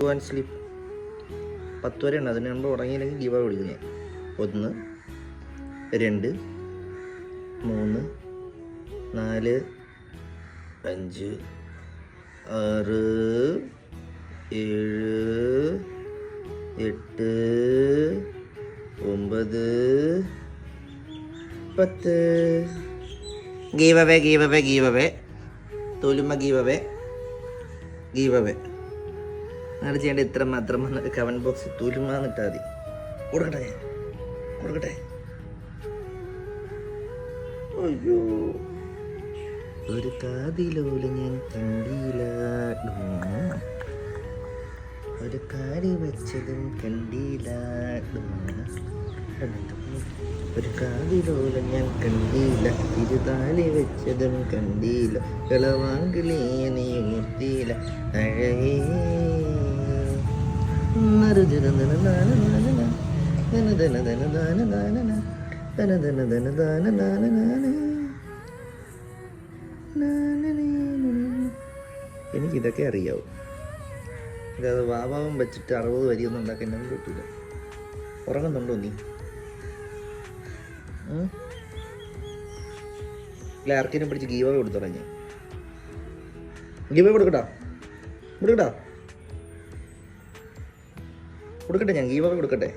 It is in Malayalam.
ആൻഡ് സ്ലീപ്പ് 10 വരെ ഉണ്ട്. അതിന് മുമ്പ് ഉറങ്ങിയില്ലെങ്കിൽ ഗീവ് വിളിക്കും ഞാൻ. 1 2 3 4 5 6 7 8 9 10. ഗീവ് അവേ തോലുമ്മ ഗീവ് അവേ അങ്ങനെ ചെയ്യേണ്ട ഇത്ര മാത്രം കമൻറ്റ് ബോക്സ് തോലുമ്മ എന്നിട്ടാൽ മതി. കൊടുക്കട്ടെ. അയ്യോ, ഒരു കാതിലോല ഞാൻ കണ്ടില്ല, ഒരു കാര്യം വെച്ചതും കണ്ടില്ല, ഒരു കാതിലോല ഞാൻ കണ്ടില്ല, തിരുതാലി വെച്ചതും കണ്ടില്ല, കളവാങ്കിലേ നീ മൂർത്തിയില്ല അഴകേ. എനിക്കിതൊക്കെ അറിയാവും. അതായത് വാവാവും വെച്ചിട്ട് 60 വരിയൊന്നും ഉണ്ടാക്കാൻ എന്നെ പറ്റില്ല. ഉറങ്ങുന്നുണ്ടോ നീ? ആർക്കിനെ പിടിച്ച് ഗീവ കൊടുത്തുറങ്ങി. ഗീവ കൊടുക്കട്ടെ, ഞാൻ ഗീവ കൊടുക്കട്ടെ.